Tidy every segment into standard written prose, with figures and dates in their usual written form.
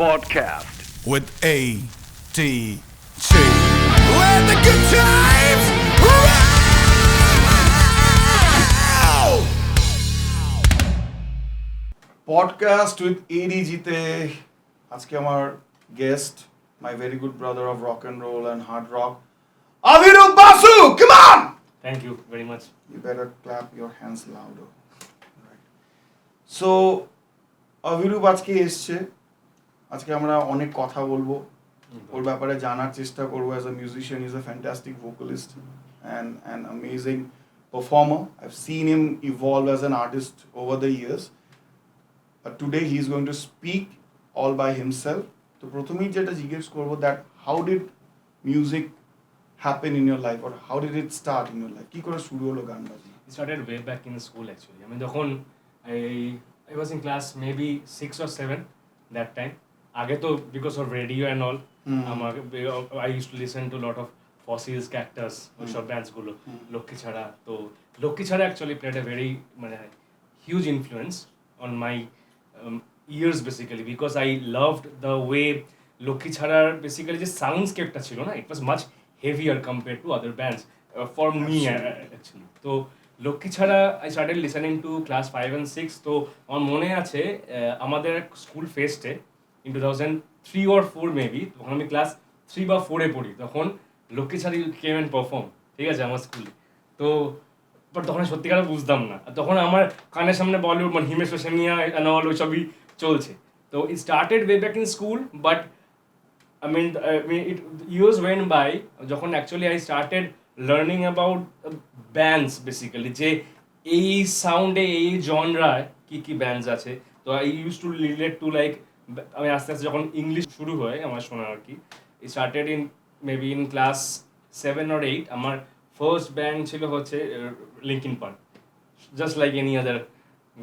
podcast with ADG. Let the good times roll! Podcast with ADG তে আজকে আমার guest, my very good brother of rock and roll and hard rock, Aviroop Basu. Come on! Thank you very much. You better clap your hands louder. Right. So, Aviroop আজকে এসছে। আজকে আমরা অনেক কথা বলবো। ওর ব্যাপারে জানার চেষ্টা করবো। As a musician, he's a fantastic vocalist and an amazing performer. I've seen him evolve as an artist over the years. But today he is going to speak all by himself. তো প্রথমেই যেটা জিজ্ঞেস করবো that how did music happen in your life or how did it start in your life? কি করে শুরু হলো গান বাজনা? It started way back in school actually. I mean, যখন I was in class maybe 6 or 7 that time. আগে তো because of radio and all, I used to listen to a lot of Fossils, Cactus, ওইসব bands গুলো, লক্ষ্মী ছাড়া। তো লক্ষ্মী ছাড়া actually played a very huge influence on my ears basically because I loved the way Lakshmi ছাড়ার basically যে soundscape-টা ছিল না, it was much heavier compared to other bands for me actually. তো লক্ষ্মী ছাড়া I started listening to class 5 and 6. তো আমার মনে আছে আমাদের স্কুল ফেস্টে in 2003 or 4 maybe, তখন আমি ক্লাস 3 বা 4 এ পড়ি, তখন লক্ষ্মী ছাড়া কেম অ্যান্ড পারফর্ম, ঠিক আছে, আমার স্কুলে। তো বাট তখন সত্যিকার বুঝতাম না, তখন আমার কানের সামনে বলিউড হিমেশ রেশমিয়া অ্যান্ড ওই সবই চলছে। তো it started way back in school, but I mean, it years went by যখন actually I started learning about bands basically, যে এই সাউন্ডে এই জনরায় কি ব্যান্ডস আছে। তো I used to relate to like, আমি আস্তে আস্তে যখন ইংলিশ শুরু হয় আমার শোনা আর কি, it started in maybe in class 7 or 8. আমার ফার্স্ট ব্যান্ড ছিল হচ্ছে Linkin park, just like any other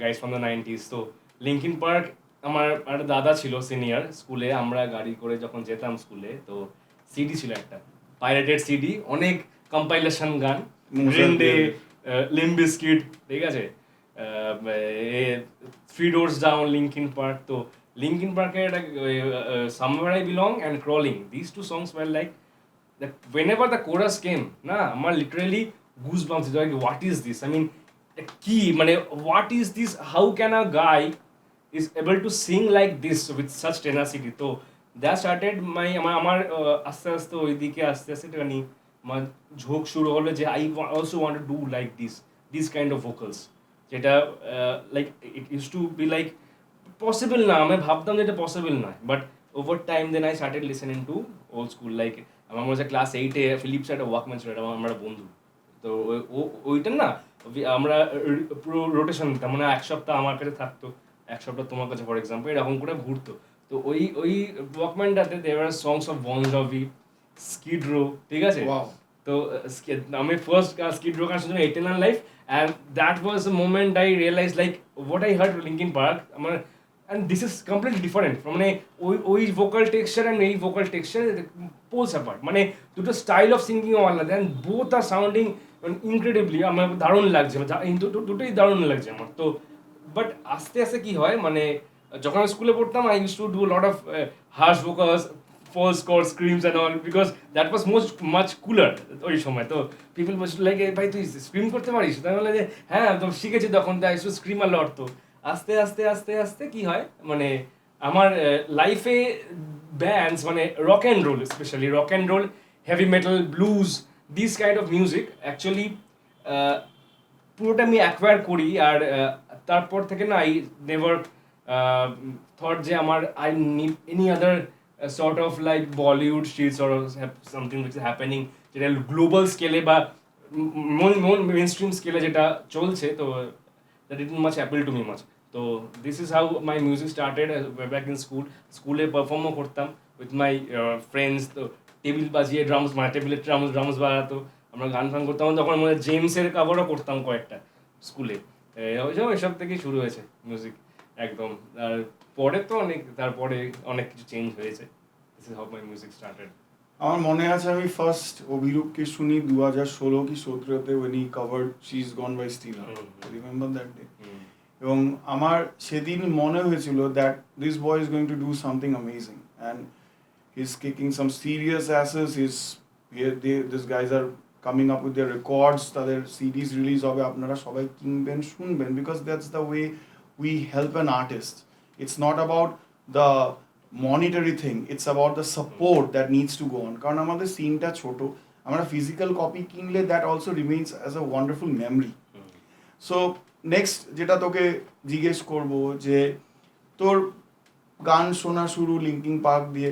guys from the 90s. তো লিঙ্কিন পার্ক, আমার একটা দাদা ছিল সিনিয়র স্কুলে, আমরা গাড়ি করে যখন যেতাম স্কুলে, তো সিডি ছিল একটা পাইরেটেড সিডি, অনেক কম্পাইলেশন গান, গ্রিন ডে, লিম্ব বিস্কিট, ঠিক আছে, Three Doors Down, Linkin Park. তো লিঙ্কিন পার্কের একটা Somewhere I Belong and Crawling, this two songs were like that whenever the chorus came na আমার literally goosebumps, like what is this, I mean কি মানে what is this, how can a guy is able to sing like this with such tenacity. তো that started আমার আস্তে আস্তে ওইদিকে আস্তে আস্তে মানে আমার ঝোঁক শুরু হলো যে I also want to do like this kind of vocals, যেটা like it used to be like possible না, আমি ভাবতাম যে এটা পসিবল না, but over time then I started listening to old school, like আমার মনে হচ্ছে ক্লাস 8-এ ফিলিপস একটা ওয়াকম্যান ছিল, এটা আমার বন্ধু। তো ওইটা না আমরা পুরো রোটেশন দিতাম, মানে এক সপ্তাহ আমার কাছে থাকতো, এক সপ্তাহ তোমার কাছে, ফর এক্সাম্পল, এরকম করে ঘুরতো। তো ওই ওয়াকম্যানটাতে দেয়ার সংস অফ বন জভি, স্কিড রো, ঠিক আছে। তো আমি ফার্স্ট স্কিড রো গান শুনলাম Eternal Life, and that was the moment I realize like what I heard Linkin Park আমার, and this is completely different from মানে ওই ভোকাল টেক্সচার and এই ভোকাল টেক্সচার পোলস অ্যাপার্ট, মানে দুটো style of singing আলাদা, and both are sounding incredibly, আমার দারুণ লাগছে, দুটোই দারুণ লাগছে আমার। তো বাট আস্তে আস্তে কি হয়, মানে যখন আমি স্কুলে পড়তাম I used to do a lot of harsh vocals, false chord screams and all, because that was much cooler ওই সময়। তো পিপল was like, ভাই তুই স্ক্রিম করতে পারিস? তাই বলে যে হ্যাঁ, তো শিখেছি তখন, I used to scream a lot. তো আস্তে আস্তে আস্তে আস্তে কি হয়, মানে আমার লাইফে ব্যান্ডস মানে rock and roll, specially rock and roll, heavy metal, blues, this kind of music actually পুরোটা আমি অ্যাকোয়ার করি। আর তারপর থেকে না আই নেভার থট যে আমার I need any other sort of like Bollywood shits or something which is happening, যেটা global স্কেলে বা মেন স্ট্রিম স্কেলে যেটা চলছে। তো that didn't much appeal to me much. So this is how my music started back in school. স্কুলে পারফর্মও করতাম with my friends. তো টেবিল বাজিয়ে ড্রামস, মানে টেবিলের ড্রামস বাজাতো, আমরা গান ফান করতাম, তখন মানে জেমসের কাভারও করতাম কয়েকটা স্কুলে। এসব থেকেই শুরু হয়েছে মিউজিক একদম। আর পরে তো তারপরে অনেক কিছু চেঞ্জ হয়েছে। This is how my music started. আমার মনে আছে আমি ফার্স্ট অভিরূপকে শুনি 2016 কি 17-তে when he covered She's Gone by Stila. Remember that day? এবং আমার সেদিন মনে হয়েছিল that this boy is going to do something amazing and he is kicking some serious asses this guys are coming up with their records, তাদের CDs release হবে, আপনারা সবাই কিনবেন শুনবেন, because that's the way we help an artist. It's not about the monetary thing, it's about the support that needs to go on. কারণ আমাদের সিনটা ছোট, আমরা ফিজিক্যাল কপি কিনলে that also remains as a wonderful memory. So next যেটা তোকে জিজ্ঞেস করব যে তোর গান শোনা শুরু লিঙ্কিং পার্ক দিয়ে,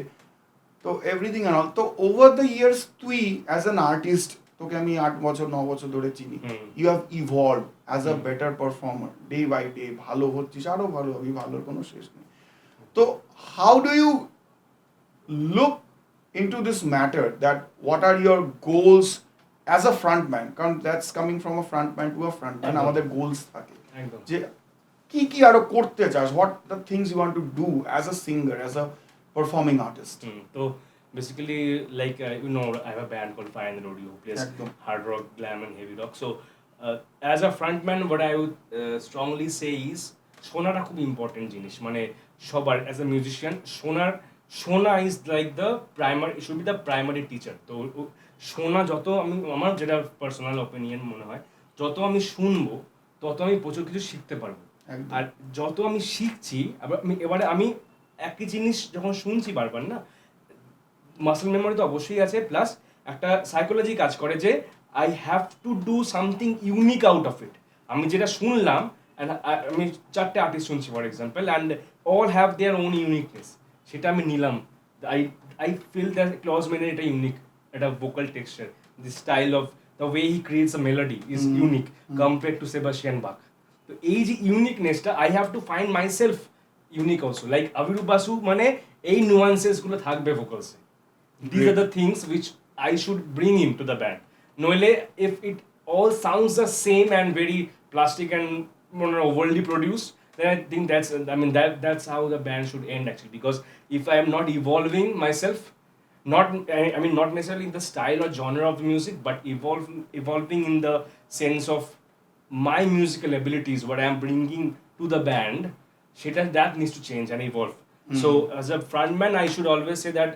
তো এভরিথিং অ্যান্ড অল, তো ওভার দ্য ইয়ার্স তুই অ্যাজ অ্যান আর্টিস্ট, তোকে আমি 8-9 বছর ধরে চিনি, you have evolve as a better performer, day by day ভালো হচ্ছিস, আরও ভালো হবি, ভালোর কোনো শেষ নেই. তো how do you look into this matter, that what are your goals as a frontman, কারণ that's coming from a frontman to a frontman, আমাদের goals থাকে যে কি কি আরো করতে চাস, what the things you want to do as a singer, as a performing artist. তো basically like I have a band called Fire and Rodeo, plays hard rock, glam and heavy rock. So as a frontman what I would strongly say is শোনাটা খুব important জিনিস, মানে সবার as a musician শোনা is like the primary, should be the primary teacher. তো শোনা যত আমার যেটা পার্সোনাল অপিনিয়ন মনে হয়, যত আমি শুনবো তত আমি প্রচুর কিছু শিখতে পারবো. আর যত আমি শিখছি এবারে আমি একই জিনিস যখন শুনছি বারবার না, মাসেল মেমোরি তো অবশ্যই আছে, প্লাস একটা সাইকোলজি কাজ করে যে I have to do something unique out of it. আমি যেটা শুনলাম, আমি 4টে আর্টিস্ট শুনছি for example, and all have their own uniqueness, সেটা আমি নিলাম. আই ফিল দ্যাট ক্লজ মেনের এটা ইউনিক, এটা vocal texture, the style of the way he creates a melody is unique compare to Sebastian Bach. তো এই যে ইউনিকনেসটা I have to find myself unique also, like Aviroop Basu, মানে এই নুয়ান্সেসগুলো থাকবে ভোকালসে. These are the things which I should bring into the band. Noile, if it all sounds the same and very plastic and overly produced, then I think that's how the band should end actually. Because if I am not evolving myself, not necessarily in the style or genre of the music, but evolving in the sense of my musical abilities, what I am bringing to the band, that needs to change and evolve. So as a frontman I should always say that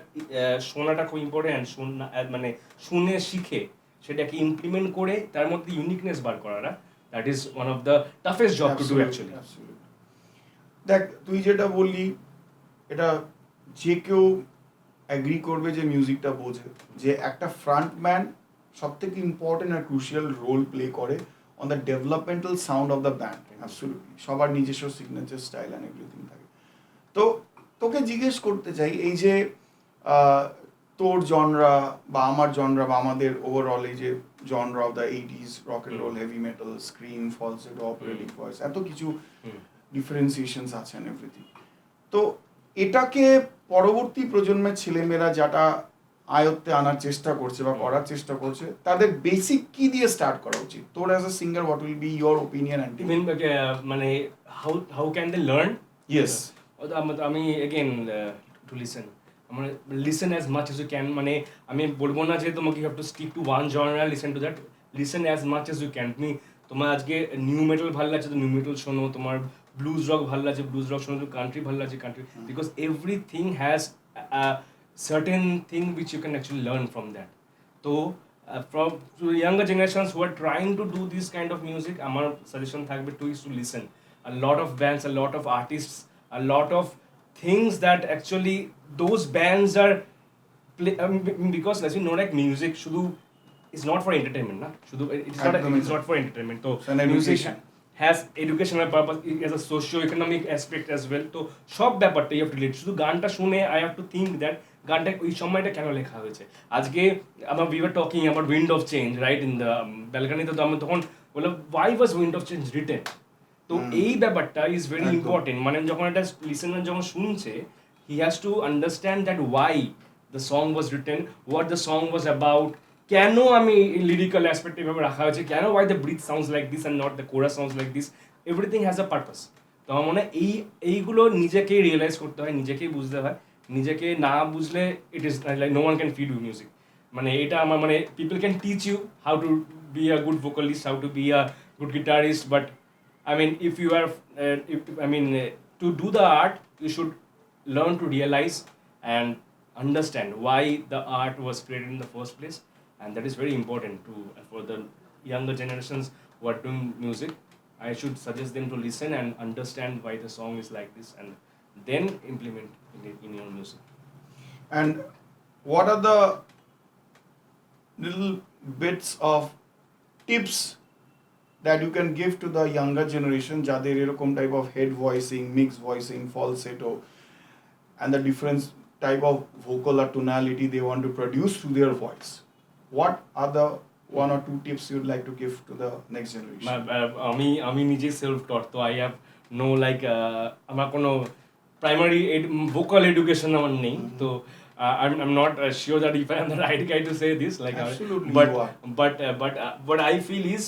শোনাটা খুব important, মানে শুনে শিখে সেটাকে implement করে তার মধ্যে uniqueness বার করাটা, that is one of the toughest job to do actually. দেখ তুই যেটা বললি এটা যে কেউ অ্যাগ্রি করবে যে মিউজিকটা বোঝে, যে একটা ফ্রন্টম্যান সব থেকে ইম্পর্টেন্ট আর ক্রুশিয়াল রোল প্লে করে on the developmental sound of the band. Absolutely সবার নিজস্ব সিগনেচার স্টাইল অ্যান্ড এভরিথিং থাকে. তো তোকে জিজ্ঞেস করতে চাই, এই যে তোর জনরা বা আমার জনরা বা আমাদের ওভারঅল এই যে genre of the 80s rock and roll, heavy metal, scream, falsetto, operating voice, এত কিছু ডিফারেন্সিয়েশনস আছে এন্ড এভরিথিং. তো এটাকে পরবর্তী প্রজন্মের ছেলেমেয়েরা যারা আয়ত্তে আনার চেষ্টা করছে বা করার চেষ্টা করছে, তাদের বেসিক কি দিয়ে স্টার্ট করা উচিত? তোর as a singer what will be your opinion and মানে how can they learn? Yes, আমি এগেন টু লিসেন, মানে listen as much as you can. মানে আমি বলবো না যে তোমাকে you have to stick to one genre, listen to that, listen as much as you can. তুমি তোমার আজকে নিউ মেটাল ভালো লাগছে তো নিউ মেটাল শোনো, তোমার ব্লুজ রক ভালো লাগছে ব্লুজ রক শোনো, কান্ট্রি ভালো লাগছে country, because everything has certain thing which you can actually learn from that. So from to younger generations who are trying to do this kind of music, আমার suggestion থাকবে to is to listen a lot of bands, a lot of artists, a lot of things that actually those bands are play, because as you know, like music শুধু is not for entertainment na, শুধু it's not for entertainment. So music has educational purpose, as a socio-economic aspect as well. তো সব ব্যাপারটা you have to relate. শুধু গানটা শুনে I have to think that গানটা ওই সময়টা কেন লেখা হয়েছে. আজকে আমরা we were talking about wind of change right in the balcony, তো আমি তখন বললাম why was wind of change written. তো এই ব্যাপারটা is very important. মানে যখন একটা লিসেনার যখন শুনছে, he has to understand that why the song was written, what the song was about, কেন আমি লিরিক্যাল অ্যাসপেক্ট এভাবে রাখা হয়েছে, কেন why the breath sounds like this and not the chorus sounds like this. Everything has a purpose. তো আমার মনে হয় এইগুলো নিজেকেই রিয়েলাইজ করতে হয়, নিজেকেই বুঝতে হয়. নিজেকে না বুঝলে it is like no one can feed you music. মানে এটা আমার মানে people can teach you how to be a good vocalist, how to be a good guitarist, but I mean, if you are, to do the art, you should learn to realize and understand why the art was created in the first place, and that is very important to for the younger generations who are doing music. I should suggest them to listen and understand why the song is like this, and then implement it in your music. And what are the little bits of tips that you can give to the younger generation যাদের এরকম type of head voicing, mixed voicing, falsetto and the different type of vocal or tonality they want to produce through their voice? What are the one or two tips you'd like to give to the next generation? আমি নিজে self টট, তো I have no like আমার কোনো primary vocal education আমার নেই, তো I'm not sure that if I am the right guy to say this, like, Absolutely but you are. but what I feel is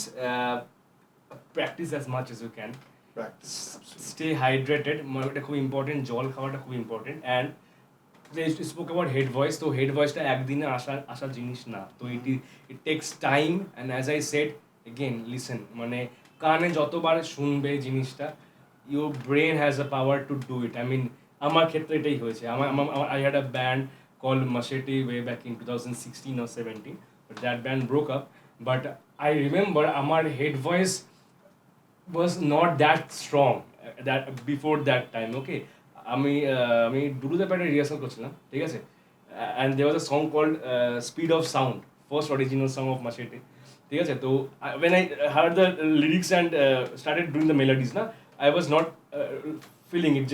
practice as much as you can. Practice. Absolutely. Stay hydrated, এটা খুব important, জল খাওয়াটা খুব important. And spoke about head voice, তো head ভয়েসটা একদিনে আসার জিনিস না, তো it takes time, and as I said again, listen, মানে কানে যতবার শুনবে জিনিসটা, your brain has a power to do it. I mean, আমার ক্ষেত্রে এটাই হয়েছে। I had a band called Machete way back in 2016 or 17, but that band broke up. But I remember আমার head voice was not that strong that before that time, okay? আমি ডুডুতে প্যাটে rehearsal করছিলাম, ঠিক আছে, and there was a song called Speed of Sound, first original song of Machete, ঠিক আছে। তো when I heard the lyrics and started doing the melodies na, I was not feeling it,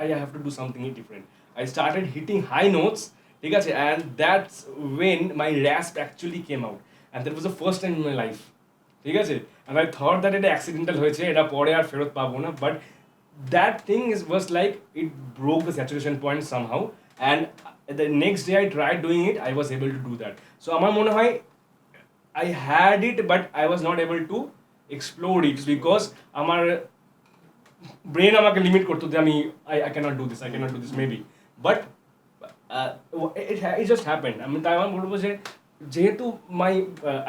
I have to do something different. I started hitting high notes, ঠিক আছে, and that's when my rasp actually came out, and that was the first time in my life, ঠিক আছে। and I thought that এটা accidental হয়েছে, এটা পরে আর ফেরত পাবো না, but that thing was like it broke the saturation point somehow, and the next day I tried doing it, I was able to do that. So আমার মনে হয় I had it, but I was not able to explode it because আমার brain আমাকে limit করতো যে আমি I cannot do this maybe, but it just happened. I mean, তাই আমি বলবো যে যেহেতু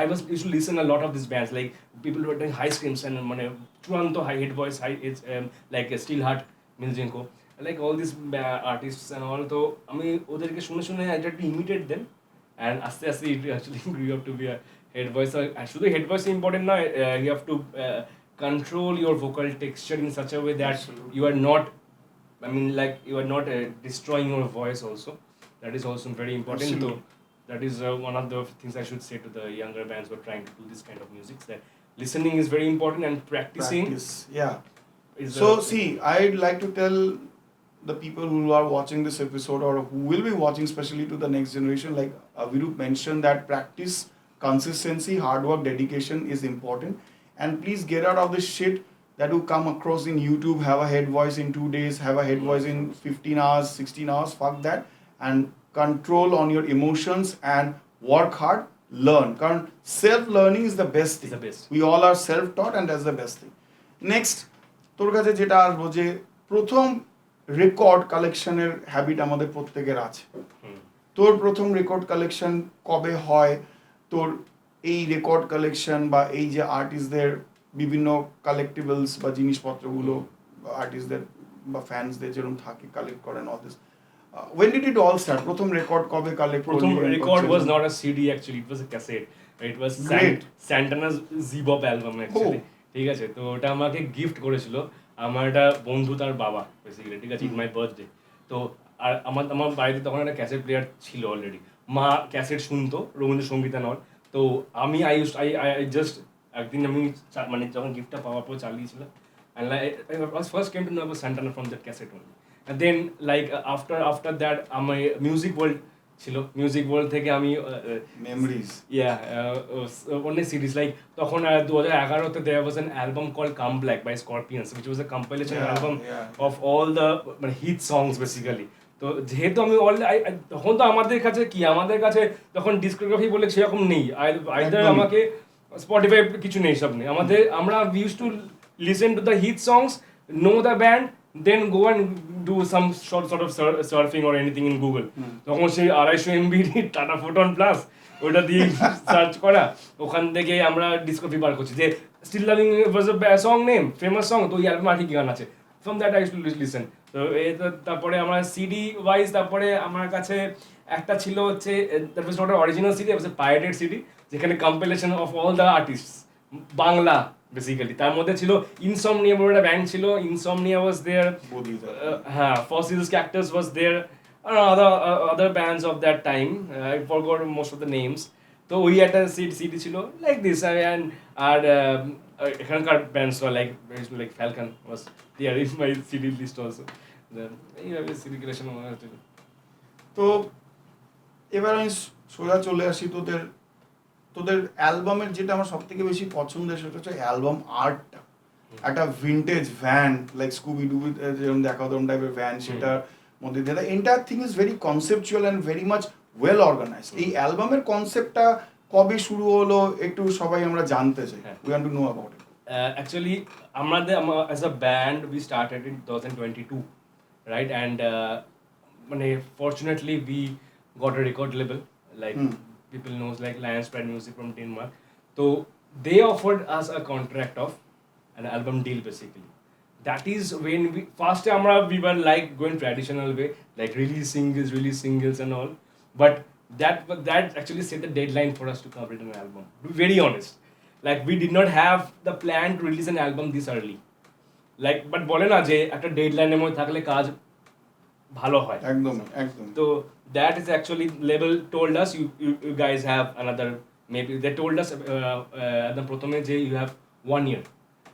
I was used to listen a lot of these bands, like people who were doing high screams and মানে চূড়ান্ত high head voice, like Steelheart, Miljenko, like all these artists and all, তো আমি ওদেরকে শুনে I tried to imitate them, and আস্তে আস্তে it actually grew up to be a head voice. আর শুধু head voice important না, you have to control your vocal texture in such a way that Absolutely. you are not, I mean, like you are not destroying your voice also. That is also very important. Absolutely. So that is one of the things I should say to the younger bands who are trying to do this kind of music, that listening is very important and practicing Practice. Yeah. is So see, I'd like to tell the people who are watching this episode or who will be watching, especially to the next generation, like Aviroop mentioned, that practice, consistency, hard work, dedication is important. And please get out of this shit that you come across in YouTube, have a head voice in 2 days, have a head voice in 15 hours, 16 hours, fuck that. And control on your emotions and work hard, learn. Because self-learning is the best thing. It's the best. We all are self-taught and that's the best thing. Next, তোর কাছে যেটা আসবো যে প্রথম record কালেকশনের habit আমাদের প্রত্যেকের আছে। তোর প্রথম রেকর্ড কালেকশন কবে হয়? তোর এই রেকর্ড কালেকশন বা এই যে আর্টিস্টদের বিভিন্ন কালেক্টিবলস বা জিনিসপত্রগুলো আর্টিস্টদের বা ফ্যান্সদের যেরকম থাকে কালেক্ট করেন all this, when did it all start? প্রথম রেকর্ড কবে কালেক্ট করলি? প্রথম record was not a CD actually, it was a cassette. It was Great. Santana's Z-Bop album actually. ঠিক আছে, তো ওটা আমাকে গিফট করেছিল আমার একটা বন্ধু, তার বাবা বেসিক্যালি, ঠিক আছে, ইন মাই বার্থডে। তো আর আমার বাড়িতে তখন একটা ক্যাসেট প্লেয়ার ছিল অলরেডি, মা ক্যাসেট শুনতো রবীন্দ্রসঙ্গীত নয়, তো আমি আই জাস্ট একদিন আমি মানে যখন গিফটটা পাওয়ার পর চালিয়েছিলাম, and I first came to know about Santana from that cassette only. And then like after that আমার মিউজিক ওয়ার্ল্ড ছিল, মিউজিক ওয়ার্ল্ড থেকে আমি মেমোরিজ, অনেক সিরিজ, লাইক তখন 2011-তে there was an album called Come Black by Scorpions, which was a compilation album of all the hit songs basically. তো যেহেতু আমি তখন তো আমাদের কাছে তখন ডিস্কোগ্রাফি বলে সেরকম নেই, আইদার আমাকে স্পটিফাই কিছু নেই, সব নেই আমাদের। আমরা we used to listen to the hit songs, know the band, then go and do some sort of surfing or anything in Google. তখন সেই 250 MB টাটা ফোটন প্লাস ওটা দিয়ে সার্চ করা, ওখান থেকে আমরা ডিসকভারি বার করছি যে Still Loving You was a song name, famous song, তো ওই অ্যালবামে আর কি গান আছে, from that I used to listen. তো তারপরে আমরা সিডি ওয়াইজ তারপরে আমার কাছে একটা ছিল হচ্ছে that was not a original CD, it was a pirated CD, যেখানে compilation of all the artists Bangla basically. তার মধ্যে ছিল ইনসমনিয়া বলে একটা ব্যান্ড ছিল, ইনসমনিয়া ওয়াজ দেয়ার, হ্যাঁ Fossils Cactus was there, other bands of that time, I forgot most of the names. তো ওই একটা সিডি ছিল লাইক দিস, আর এখানকার bands like Falcon was there in my CD list also. এইভাবে CD collection হচ্ছিল। তো এবার আমি সোজা চলে আসি তোদের অ্যালবামের যেটা আমার সব থেকে বেশি পছন্দের সেটা হচ্ছে অ্যালবাম আর্টটা। একটা ভিন্টেজ ভ্যান লাইক স্কুবি ডুবি যেরকম দেখা ওরকম টাইপের ভ্যান, সেটার মধ্যে দিয়ে entire thing is very conceptual and very much well organized. এই অ্যালবামের কনসেপ্টটা কবে শুরু হলো একটু সবাই আমরা জানতে চাই, we want to know about it. Actually, as a band, we started in 2022, right? And fortunately, we got a record label, like people knows like Lions Pride Music from Denmark. So they offered us a contract of an album deal, basically. That is when we were like going traditional way, like release singles and all. But that actually set the deadline for us to cover it in an album. To be very honest. Like we did not have the plan to release an album this early. Like but বলে না যে একটা ডেডলাইনের মধ্যে থাকলে কাজ ভালো হয় একদম। তো that is actually label told us you guys have another, maybe they told us একদম প্রথমে যে you have 1 year.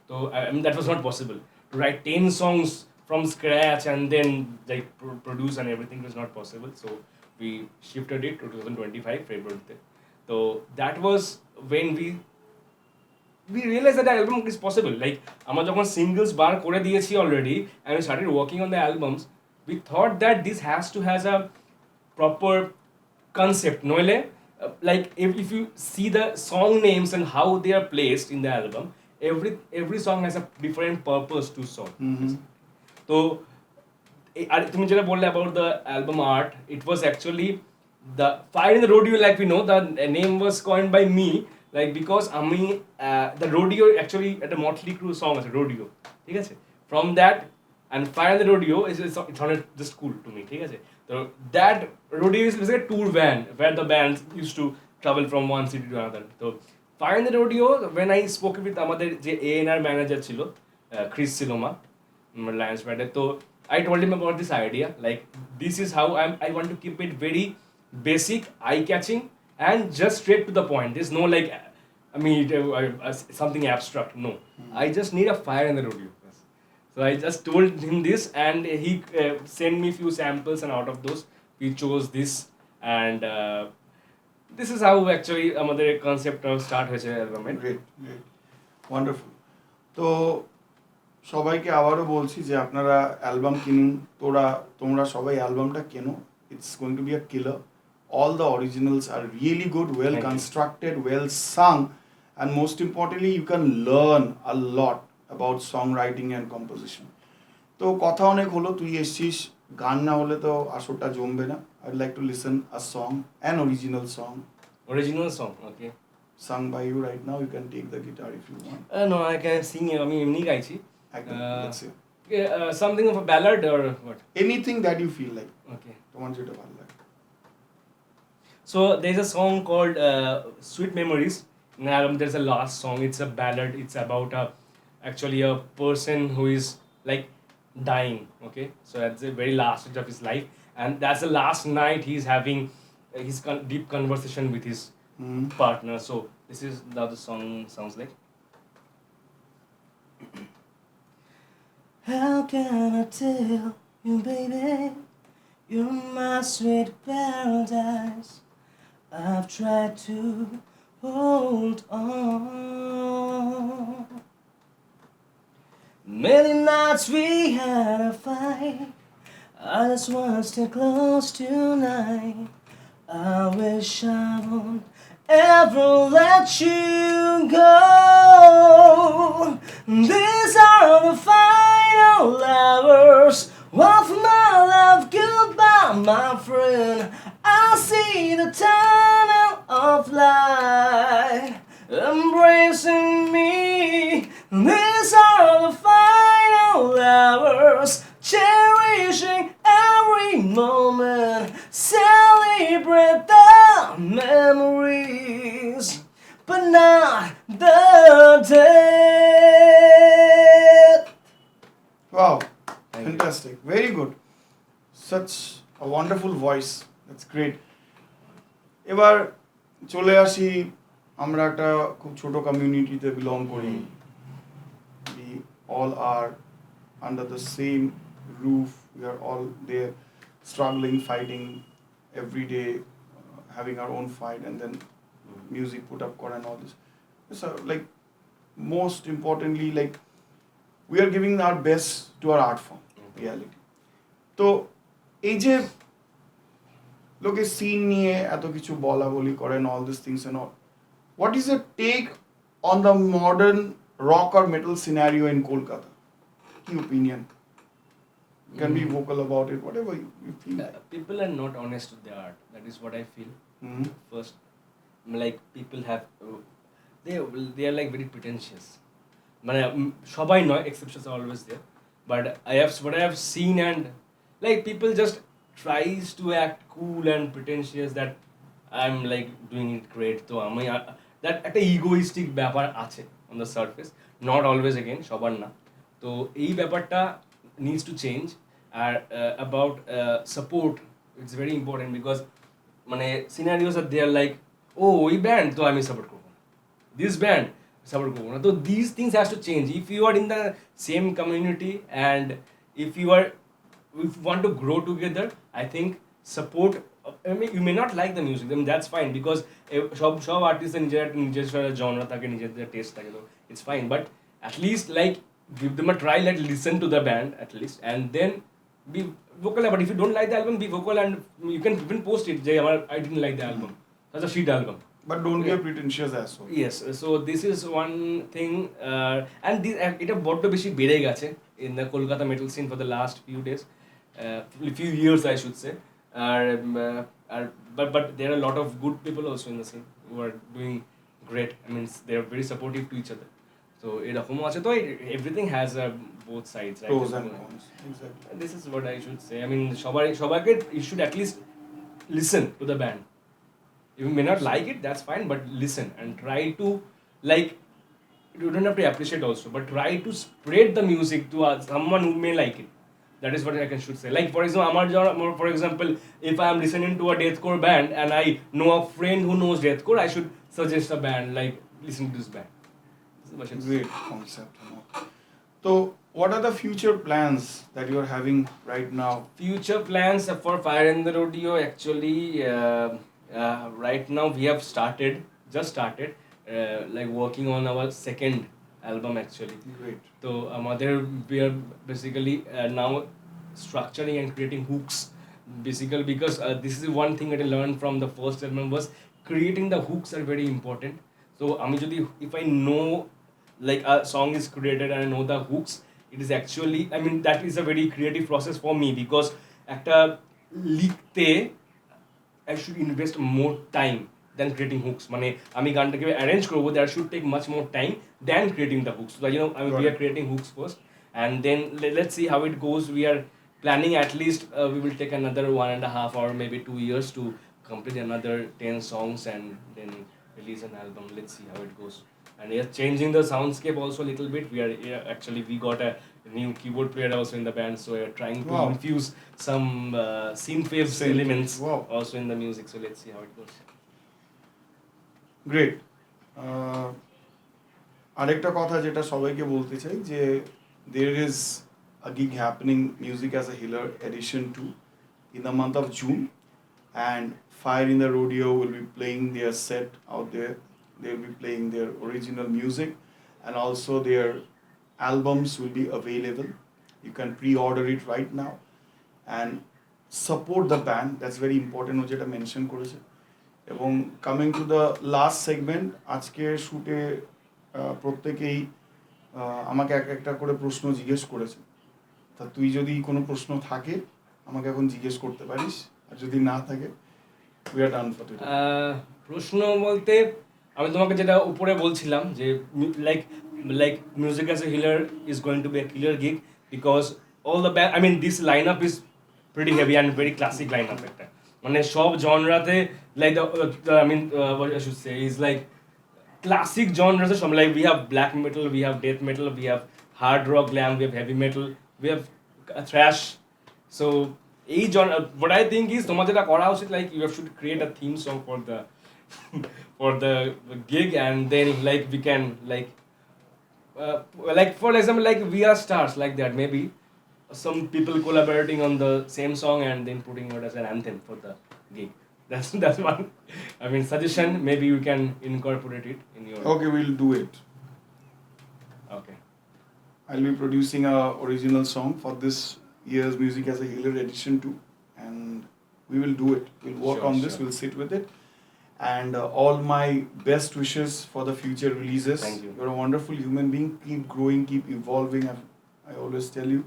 So I mean that was not possible to write 10 songs from scratch and then like produce and everything was not possible. So we shifted it to 2025 February. So that was when we realized that the album is possible. Like আমরা যখন singles বার করে দিয়েছি already and we started working on the albums, we thought that this has to has a proper concept. নইলে like if you see the song names and how they are placed in the album, every song has a different purpose to song. So আর তুমি যেটা বললে about the album art, it was actually the Fire in the Rodeo, like we know the name was coined by me, like because আমি the rodeo actually at a Motley Crue song আছে rodeo, ঠিক আছে, from that and Fire in the Rodeo it's on the school to me, ঠিক আছে। So that rodeo is like a tour van where the bands used to travel from one city to another. So Fire in the Rodeo, when I spoke with আমাদের যে A&R manager ছিল Chris Siloma Lions Pride, তো I told him about this idea, like this is how I want to keep it very basic, eye-catching and just straight to the point. There's no like something abstract, no. I just need a fire in the rodeo. So I just told him this and he sent me few samples and out of those we chose this and this is how actually আমাদের concept start হয়েছে album. Great, wonderful. তো সবাইকে আবারও বলছি যে আপনারা album কিনুন, তোমরা সবাই অ্যালবামটা কেনো, it's going to be a killer. All the originals are really good, well constructed, well sung, and most importantly you can learn a lot about songwriting and composition. তো কথা অনেক হলো, তুই এসছিস, গান না হলে তো আসরটা জমবে না। I'd like to listen a song, an original song, Okay, sung by you right now. You can take the guitar if you want. No, I can sing, আমি এমনি গাইছি, Let's see. something of a ballad or what? Anything that you feel like. Okay, তোমার যেটা ভালো লাগে। so there's a song called Sweet Memories. Now there's a last song, it's a ballad, it's about actually a person who is like dying, okay, so that's the very last stage of his life and that's the last night he's having his deep conversation with his partner. So this is how the song sounds like. How can I tell you, baby, you're my sweet paradise. I've tried to hold on. Many nights we had a fight, I just wanna stay close tonight. I wish I won't ever let you go. These are the final hours of my life. Goodbye, my friend. I see the tunnel of light embracing me. These are the final hours, cherishing every moment, celebrate the memories, but not the death. Wow, Thank you. fantastic, very good. Such a wonderful voice. That's great. এবার চলে আসি, আমরা একটা খুব ছোট কমিউনিটিতে belong করি। We all are under the same roof. We are all there struggling, fighting every day, having our own fight, and then music put up kora and all this. So like most importantly, like we are giving our best to our art form, reality. তো এই যে লোকে scene নিয়ে এত কিছু বলা বলি করেন, all these things and all, what is your take on the modern rock or metal scenario in Kolkata? Key opinion? You can be vocal about it, whatever you feel. People are not honest with their art. That is what I feel. Mhm. First, like people have, they are like very pretentious. মানে সবাই নয়, exceptions are always there. But what I have seen, and like people just tries to act cool and pretentious that I'm like doing it great. তো আমি that একটা egoistic ব্যাপার আছে on the surface, not always again, সবার না। তো এই ব্যাপারটা needs to change. আর about support, it's very important because মানে scenarios are there like, oh ওই ব্যান্ড তো আমি সাপোর্ট করবো না, this band support করবো না। তো these things has to change. If you are in the same community and if you want to grow together, I think support, I mean you may not like the music, then that's fine because সব artist নিজস্ব genre থাকে, নিজেদের test থাকে, তো it's fine, but at least like give them a try, like listen to the band at least, and then be vocal about it. If you don't like the album, be vocal, and you can even post it, Jay, I didn't like the album, that's a shit album. But don't be a pretentious asshole. Yes, so this is one thing, and this এটা বড্ড বেশি বেড়ে গেছে in the Kolkata metal scene for the last few days, few years I should say. But there are a lot of good people also in the scene who are doing great. I mean they are very supportive to each other. So এরকমও আছে, তো everything has both sides, right? Pros and cons. Exactly. And this is what I should say. I mean সবাইকে you should at least listen to the band. You may not like it, that's fine, but listen and try to, like, you don't have to appreciate also, but try to spread the music to someone who may like it. That is what I should say. Like for example, if I am listening to a deathcore band and I know a friend who knows deathcore, I should suggest a band, like listen to this band. This is what I should say. Great concept. So what are the future plans that you are having right now? Future plans for Fire in the Rodeo, actually, right now we have just started, like working on our second album actually. Great. So we are basically now structuring and creating hooks, basically because this is one thing that I learned from the first album was creating the hooks are very important. So if I know like a song is created and I know the hooks, it is actually, I mean that is a very creative process for me because একটা লিখতে I should invest more time than creating hooks. মানে আমি গানটাকে arrange করবো, that should take much more time than creating the hooks. So we are creating hooks first, and then let's see how it goes. We are planning at least we will take another 1.5 or maybe 2 years to complete another 10 songs and then release an album. Let's see how it goes. And we are changing the soundscape also a little bit. We got a new keyboard player also in the band, so we are trying to infuse some synth-wave elements also in the music. So let's see how it goes. Great. আরেকটা কথা যেটা সবাইকে বলতে চাই যে there is a gig happening, Music as a Healer edition 2 in the month of June, and Fire in the Rodeo will be playing their set out there. They will be playing their original music, and also their albums will be available. You can pre-order it right now and support the band. That's very important, যেটা mention করেছে। এবং coming to the last segment, আজকে শুটে প্রত্যেকেই আমাকে একটা করে প্রশ্ন জিজ্ঞেস করেছে। তা তুই যদি কোনো প্রশ্ন থাকে আমাকে এখন জিজ্ঞেস করতে পারিস, আর যদি না থাকে we are done for today. প্রশ্ন বলতে আমি তোমাকে যেটা উপরে বলছিলাম যে like like Music as a Healer is going to be a killer gig because all the band, I mean, this lineup is pretty heavy and very classic lineup. মানে সব জনরাতে like I mean what I should say is like classic genres some like we have black metal, we have death metal, we have hard rock, glam, we have heavy metal, we have thrash. So এই genre what I think is তোমার যেটা করা উচিত like you should create a theme song for the for the gig and then like we can like for example like we are stars like that maybe some people collaborating on the same song and then putting it as an anthem for the gig. That's one. I mean suggestion. Maybe you can incorporate it in your. Okay, we'll do it. Okay. I'll be producing a original song for this year's Music as a Healer edition too, and we will do it. We'll work Sure, on this. sure. We'll sit with it, and all my best wishes for the future releases. Thank you. You're a wonderful human being. Keep growing. Keep evolving. I always tell you,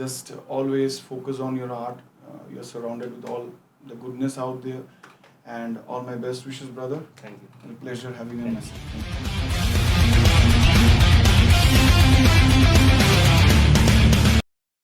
just always focus on your art. You're surrounded with all the goodness out there, and all my best wishes, brother. Thank you. A pleasure having you.